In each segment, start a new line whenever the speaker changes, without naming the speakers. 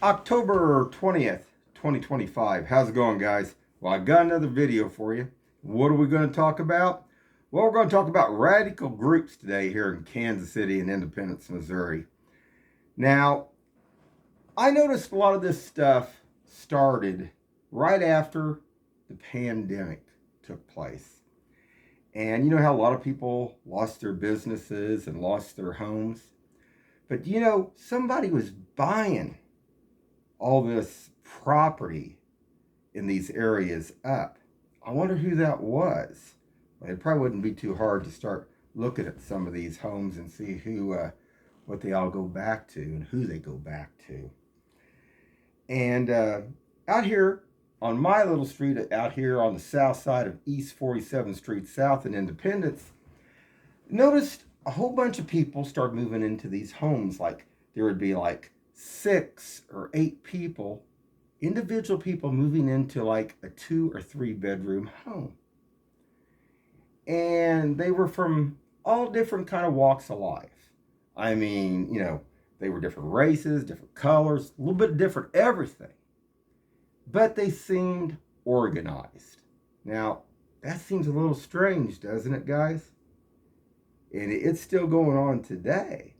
October 20th, 2025. How's it going, guys? Well, I've got another video for you. What are we going to talk about? Well, we're going to talk about radical groups today here in Kansas City and Independence, Missouri. Now, I noticed a lot of this stuff started right after the pandemic took place. And you know how a lot of people lost their businesses and lost their homes? But somebody was buying all this property in these areas up. I wonder who that was. Well, it probably wouldn't be too hard to start looking at some of these homes and see what they all go back to and who they go back to. And out here on my little street, out here on the south side of East 47th Street South in Independence, noticed a whole bunch of people start moving into these homes. Like there would be like 6 or 8 people, individual people moving into like a 2 or 3 bedroom home. And they were from all different kind of walks of life. I mean, they were different races, different colors, a little bit different everything. But they seemed organized. Now, that seems a little strange, doesn't it, guys? And it's still going on today.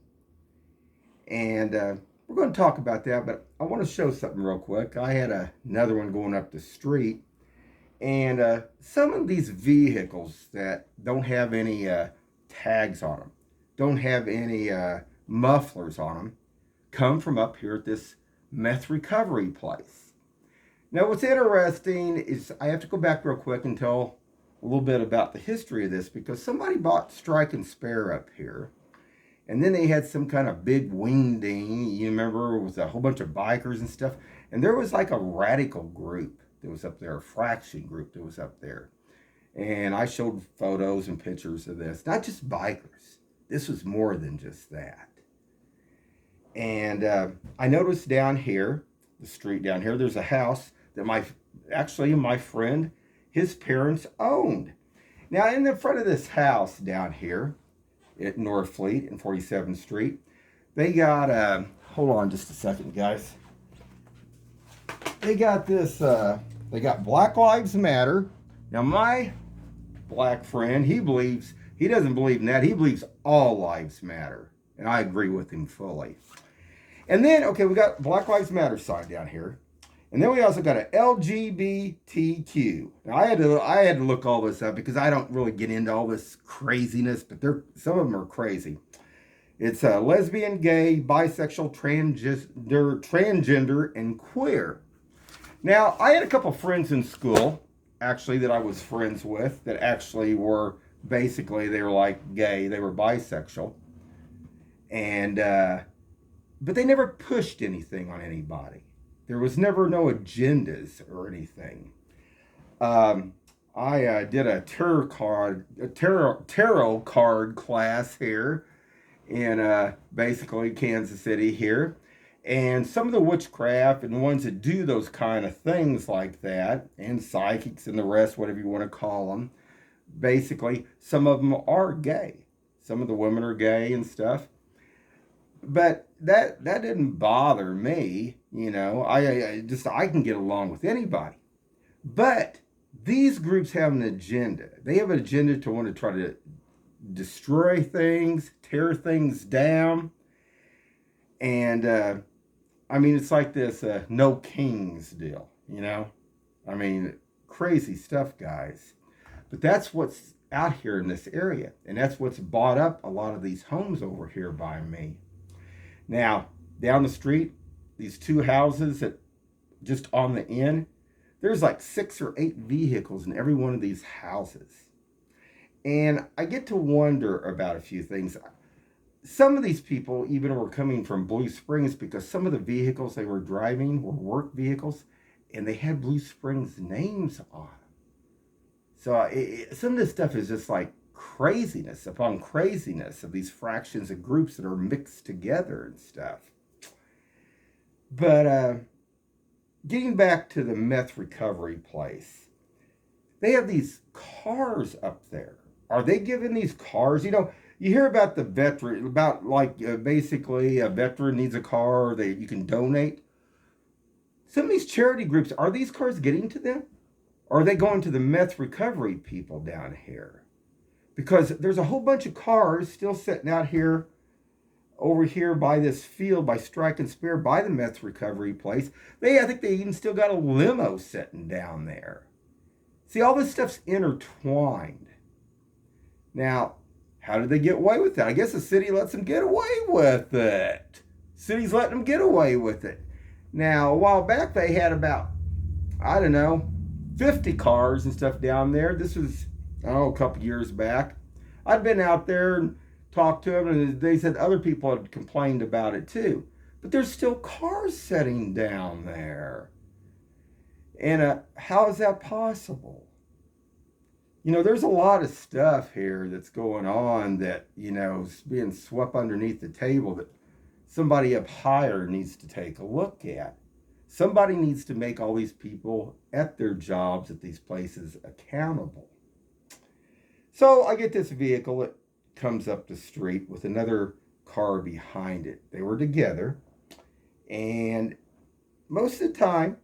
And we're going to talk about that, but I want to show something real quick. I had another one going up the street, and some of these vehicles that don't have any tags on them, don't have any mufflers on them, come from up here at this meth recovery place. Now, what's interesting is I have to go back real quick and tell a little bit about the history of this, because somebody bought Strike and Spare up here. And then they had some kind of big wingding, you remember, with a whole bunch of bikers and stuff. And there was like a radical group that was up there, a fraction group that was up there. And I showed photos and pictures of this. Not just bikers. This was more than just that. And I noticed down here, the street down here, there's a house that my friend, his parents owned. Now, in the front of this house down here, at North Fleet and 47th Street, they got, hold on just a second, guys. They got this, they got Black Lives Matter. Now, my black friend, he doesn't believe in that. He believes all lives matter. And I agree with him fully. And then, okay, we got Black Lives Matter sign down here. And then we also got an LGBTQ. Now, I had to look all this up because I don't really get into all this craziness, but some of them are crazy. It's lesbian, gay, bisexual, transgender, and queer. Now, I had a couple friends in school, actually, that I was friends with that actually were basically, they were like gay, they were bisexual. And, but they never pushed anything on anybody. There was never no agendas or anything. I did a tarot card class here in basically Kansas City here. And some of the witchcraft and the ones that do those kind of things like that, and psychics and the rest, whatever you want to call them, basically, some of them are gay. Some of the women are gay and stuff. But that didn't bother me, I can get along with anybody. But these groups have an agenda. They have an agenda to want to try to destroy things, tear things down. And, it's like this no kings deal, crazy stuff, guys. But that's what's out here in this area. And that's what's bought up a lot of these homes over here by me. Now, down the street, these 2 houses that just on the end, there's like 6 or 8 vehicles in every one of these houses. And I get to wonder about a few things. Some of these people even were coming from Blue Springs because some of the vehicles they were driving were work vehicles and they had Blue Springs names on them. So some of this stuff is just like craziness upon craziness of these fractions of groups that are mixed together and stuff. But getting back to the meth recovery place, they have these cars up there. Are they giving these cars, you hear about the veteran, about like basically a veteran needs a car that you can donate. some of these charity groups, are these cars getting to them? Or are they going to the meth recovery people down here? Because there's a whole bunch of cars still sitting out here, over here by this field, by Strike and Spare, by the meth recovery place. I think they even still got a limo sitting down there. See, all this stuff's intertwined. Now, how did they get away with that? I guess the city lets them get away with it. City's letting them get away with it. Now, a while back, they had about, I don't know, 50 cars and stuff down there. This was, a couple years back. I'd been out there and talked to them, and they said other people had complained about it too. But there's still cars sitting down there. And how is that possible? There's a lot of stuff here that's going on that, is being swept underneath the table that somebody up higher needs to take a look at. Somebody needs to make all these people at their jobs at these places accountable. So I get this vehicle that comes up the street with another car behind it. They were together. And most of the time,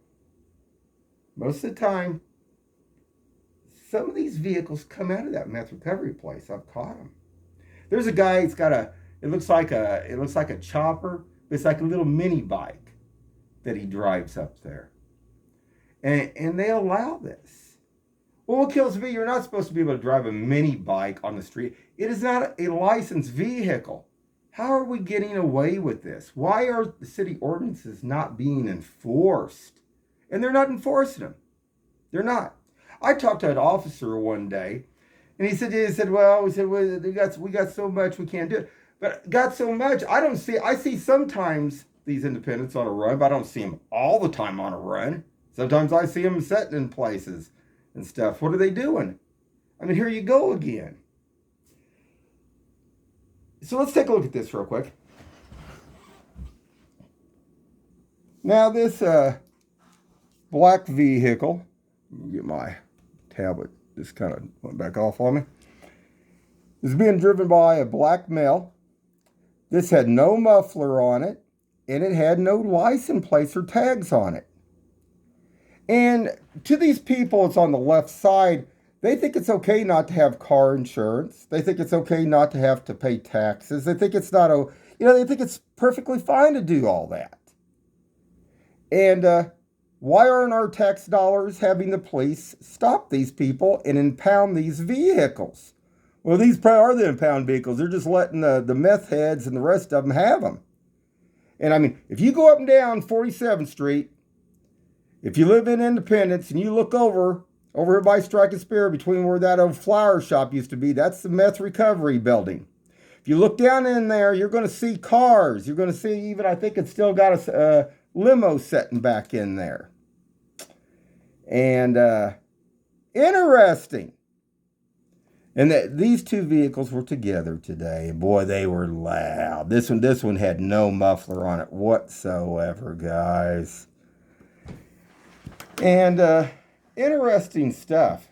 some of these vehicles come out of that meth recovery place. I've caught them. There's a guy, he's got it looks like a chopper. It's like a little mini bike that he drives up there. And they allow this. Well, what kills me, you're not supposed to be able to drive a mini bike on the street. It is not a licensed vehicle. How are we getting away with this? Why are the city ordinances not being enforced? And they're not enforcing them. They're not. I talked to an officer one day, and he said, well, we got so much we can't do it. But got so much, I see sometimes these independents on a run, but I don't see them all the time on a run. Sometimes I see them sitting in places and stuff. What are they doing? I mean, here you go again. So let's take a look at this real quick. Now this black vehicle, let me get my tablet, just kind of went back off on me, is being driven by a black male. This had no muffler on it, and it had no license plates or tags on it. And to these people, it's on the left side, they think it's okay not to have car insurance. They think it's okay not to have to pay taxes. They think it's they think it's perfectly fine to do all that. And why aren't our tax dollars having the police stop these people and impound these vehicles? Well, these probably are the impound vehicles. They're just letting the meth heads and the rest of them have them. And I mean, if you go up and down 47th Street, if you live in Independence and you look over here by Strike and Spare, between where that old flower shop used to be, that's the meth recovery building. If you look down in there, you're going to see cars. You're going to see even, I think it's still got a limo sitting back in there. And interesting. And these two vehicles were together today. And boy, they were loud. This one had no muffler on it whatsoever, guys. And interesting stuff.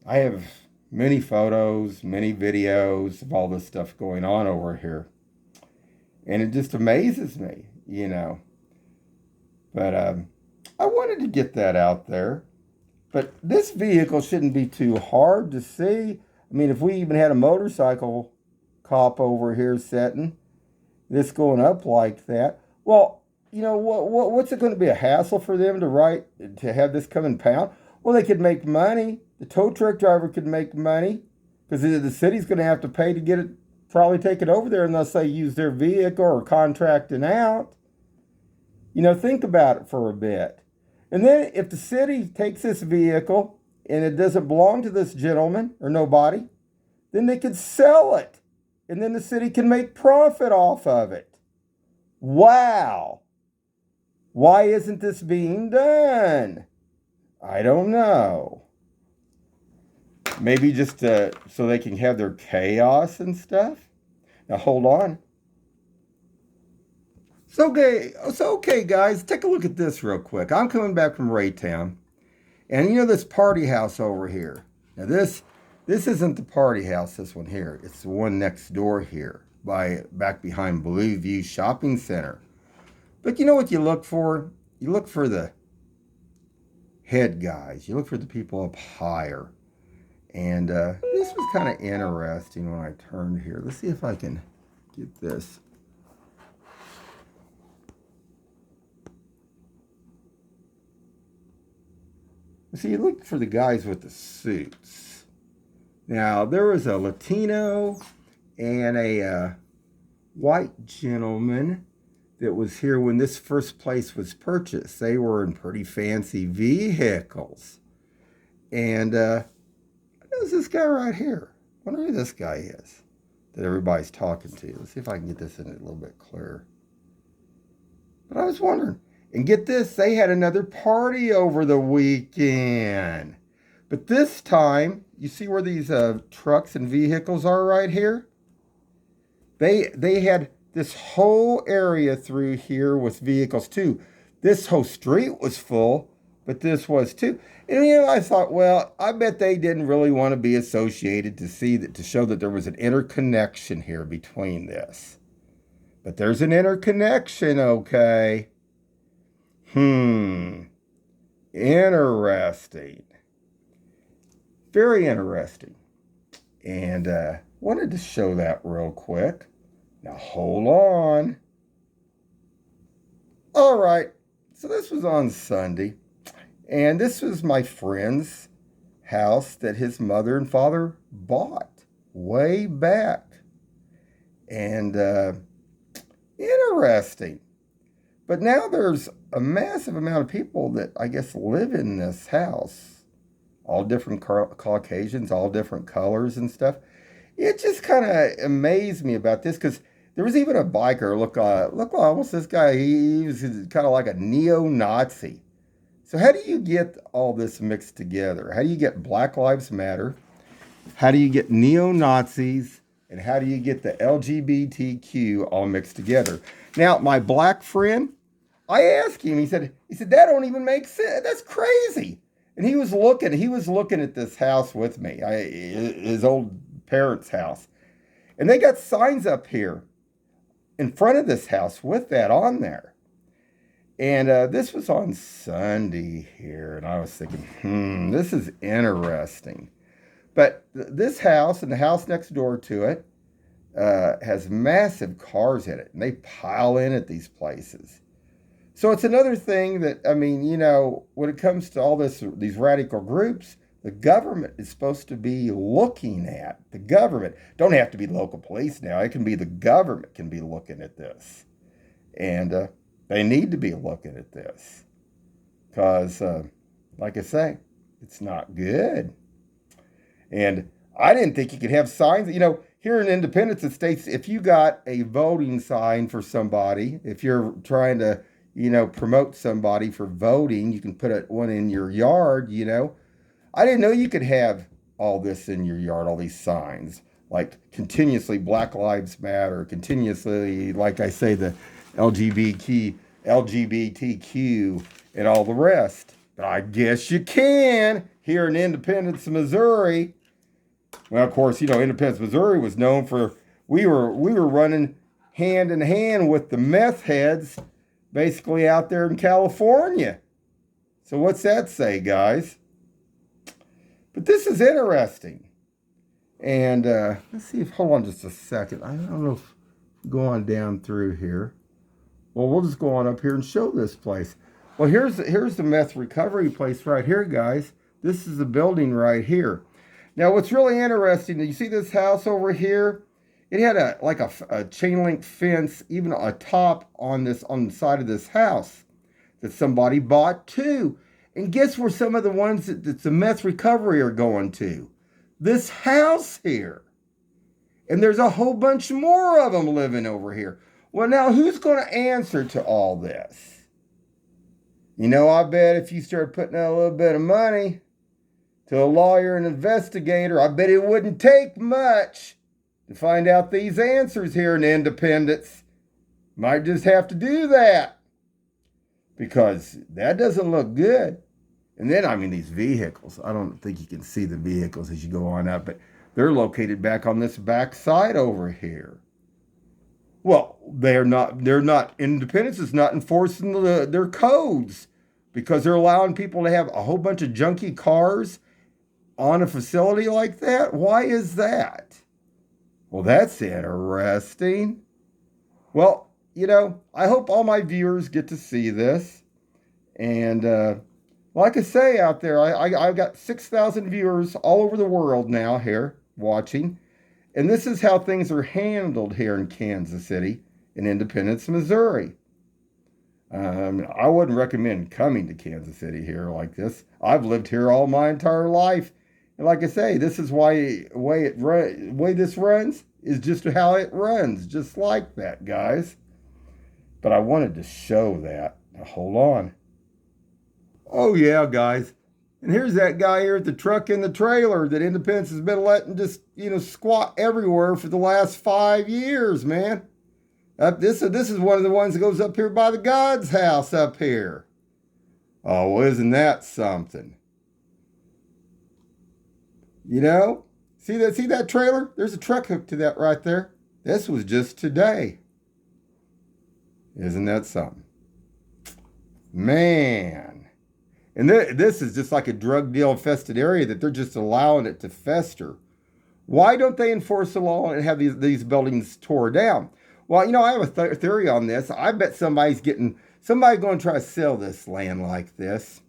I have many photos, many videos of all this stuff going on over here. And it just amazes me, But I wanted to get that out there. But this vehicle shouldn't be too hard to see. I mean, if we even had a motorcycle cop over here sitting, this going up like that, well, what's it going to be, a hassle for them to have this come and pound? Well, they could make money. The tow truck driver could make money because the city's going to have to pay to get it, probably take it over there unless they use their vehicle or contracting out. Think about it for a bit. And then if the city takes this vehicle and it doesn't belong to this gentleman or nobody, then they could sell it. And then the city can make profit off of it. Wow. Why isn't this being done? I don't know. Maybe just so they can have their chaos and stuff? Now hold on. So okay, guys, take a look at this real quick. I'm coming back from Raytown. And this party house over here. Now this isn't the party house, this one here. It's the one next door here, back behind Blue View Shopping Center. But you know what you look for? You look for the head guys. You look for the people up higher. And this was kind of interesting when I turned here. Let's see if I can get this. See, you look for the guys with the suits. Now, there was a Latino and a white gentleman that was here when this first place was purchased. They were in pretty fancy vehicles. And there's this guy right here. I wonder who this guy is that everybody's talking to. Let's see if I can get this in a little bit clearer. But I was wondering, and get this, they had another party over the weekend. But this time, you see where these trucks and vehicles are right here? They had this whole area through here with vehicles too. This whole street was full, but this was too. And I thought, well, I bet they didn't really want to be associated to show that there was an interconnection here between this. But there's an interconnection, okay? Interesting. Very interesting. And wanted to show that real quick. Now hold on. All right. So this was on Sunday. And this was my friend's house that his mother and father bought way back. And interesting. But now there's a massive amount of people that I guess live in this house. All different Caucasians, all different colors and stuff. It just kind of amazed me about this because there was even a biker. Look, almost this guy. He was kind of like a neo-Nazi. So how do you get all this mixed together? How do you get Black Lives Matter? How do you get neo-Nazis? And how do you get the LGBTQ all mixed together? Now, my black friend, I asked him, he said, that don't even make sense. That's crazy. And he was looking at this house with me, his old parents' house. And they got signs up here in front of this house with that on there. And this was on Sunday here. And I was thinking, this is interesting. But this house and the house next door to it has massive cars in it. And they pile in at these places. So it's another thing that, when it comes to all these radical groups, the government is supposed to be looking at. The government. Don't have to be local police now. It can be the government can be looking at this. And they need to be looking at this. Because, like I say, it's not good. And I didn't think you could have signs. Here in Independence, it states if you got a voting sign for somebody, if you're trying to, promote somebody for voting, you can put one in your yard, I didn't know you could have all this in your yard, all these signs, like continuously Black Lives Matter, continuously, like I say, the LGBTQ, and all the rest. But I guess you can here in Independence, Missouri. Well, of course, Independence, Missouri was known for, we were running hand in hand with the meth heads basically out there in California. So what's that say, guys? But this is interesting. And let's see hold on just a second. I don't know if go on down through here. Well, we'll just go on up here and show this place. Well, here's the meth recovery place right here, guys. This is the building right here. Now, what's really interesting, you see this house over here? It had a chain link fence, even a top on the side of this house that somebody bought too. And guess where some of the ones that the meth recovery are going to? This house here. And there's a whole bunch more of them living over here. Well, now who's going to answer to all this? I bet if you start putting out a little bit of money to a lawyer and investigator, I bet it wouldn't take much to find out these answers here in Independence. Might just have to do that. Because that doesn't look good. And then, these vehicles, I don't think you can see the vehicles as you go on up, but they're located back on this back side over here. Well, they're not, Independence is not enforcing their codes. because they're allowing people to have a whole bunch of junky cars on a facility like that? Why is that? Well, that's interesting. Well, I hope all my viewers get to see this. And like I say out there, I've got 6,000 viewers all over the world now here watching. And this is how things are handled here in Kansas City, in Independence, Missouri. I wouldn't recommend coming to Kansas City here like this. I've lived here all my entire life. And like I say, this is way this runs is just how it runs, just like that, guys. But I wanted to show that. Now, hold on. Oh yeah, guys. And here's that guy here at the truck and the trailer that Independence has been letting just, squat everywhere for the last 5 years, man. This is one of the ones that goes up here by the God's house up here. Oh, well, isn't that something? See that trailer? There's a truck hooked to that right there. This was just today. Isn't that something? Man. And this is just like a drug deal infested area that they're just allowing it to fester. Why don't they enforce the law and have these buildings tore down? Well, I have a theory on this. I bet somebody's going to try to sell this land like this,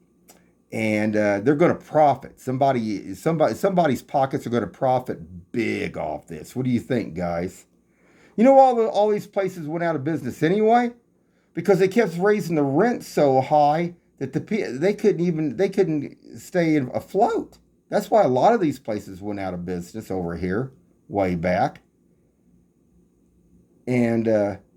and they're going to profit. Somebody's pockets are going to profit big off this. What do you think, guys? All these places went out of business anyway because they kept raising the rent so high that they couldn't stay afloat. That's why a lot of these places went out of business over here way back. And